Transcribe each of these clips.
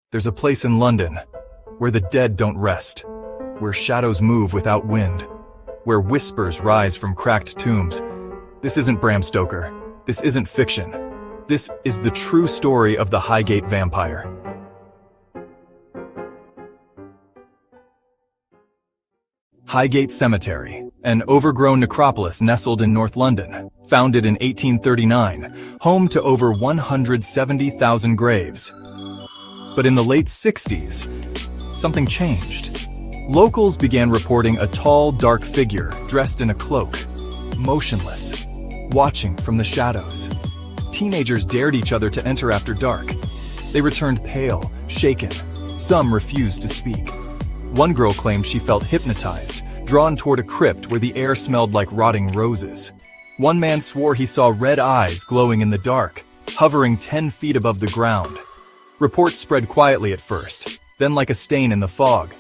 There's a place in London where the dead don't rest, where shadows move without wind, where whispers rise from cracked tombs. This isn't Bram Stoker. This isn't fiction. This is the true story of the Highgate vampire. Highgate Cemetery, an overgrown necropolis nestled in North London, founded in 1839, home to over 170,000 graves. But in the late 60s, something changed. Locals began reporting a tall, dark figure dressed in a cloak, motionless, watching from the shadows. Teenagers dared each other to enter after dark. They returned pale, shaken. Some refused to speak. One girl claimed she felt hypnotized, drawn toward a crypt where the air smelled like rotting roses. One man swore he saw red eyes glowing in the dark, hovering 10 feet above the ground. Reports spread quietly at first, then like a stain in the fog.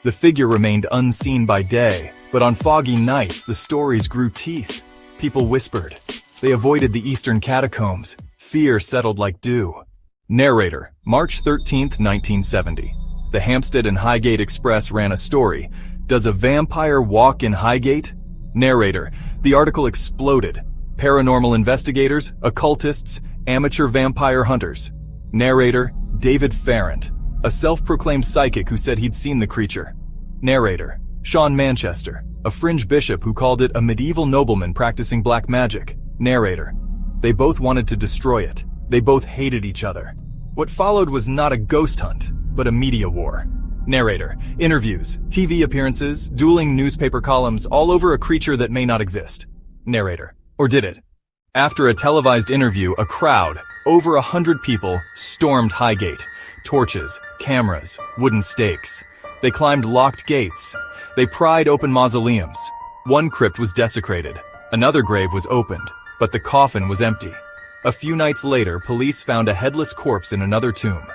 The figure remained unseen by day, but on foggy nights the stories grew teeth. People whispered. They avoided the eastern catacombs. Fear settled like dew. Narrator, March 13, 1970. The Hampstead and Highgate Express ran a story. Does a vampire walk in Highgate? Narrator, the article exploded. Paranormal investigators, occultists, amateur vampire hunters. Narrator, David Farrant, a self-proclaimed psychic who said he'd seen the creature. Narrator, Sean Manchester, a fringe bishop who called it a medieval nobleman practicing black magic. Narrator, they both wanted to destroy it. They both hated each other. What followed was not a ghost hunt, but a media war. Narrator, interviews, TV appearances, dueling newspaper columns, all over a creature that may not exist. Narrator, or did it? After a televised interview, a crowd, over 100 people, stormed Highgate. Torches, cameras, wooden stakes. They climbed locked gates. They pried open mausoleums. One crypt was desecrated. Another grave was opened, but the coffin was empty. A few nights later, police found a headless corpse in another tomb.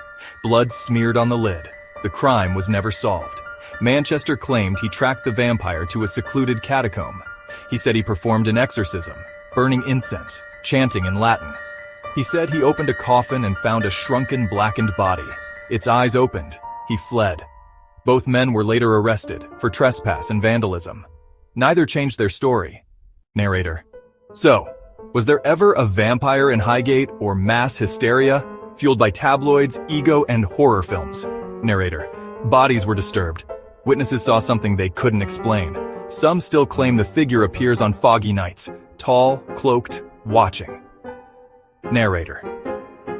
Blood smeared on the lid. The crime was never solved. Manchester claimed he tracked the vampire to a secluded catacomb. He said he performed an exorcism, burning incense, chanting in Latin. He said he opened a coffin and found a shrunken, blackened body. Its eyes opened. He fled. Both men were later arrested for trespass and vandalism. Neither changed their story. Narrator, so, was there ever a vampire in Highgate or mass hysteria, fueled by tabloids, ego, and horror films? Narrator, bodies were disturbed. Witnesses saw something they couldn't explain. Some still claim the figure appears on foggy nights, tall, cloaked, watching. Narrator,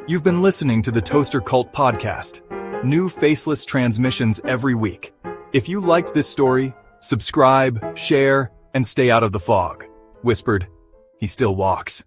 you've been listening to the Toaster Cult podcast. New faceless transmissions every week. If you liked this story, subscribe, share, and stay out of the fog. Whispered, he still walks.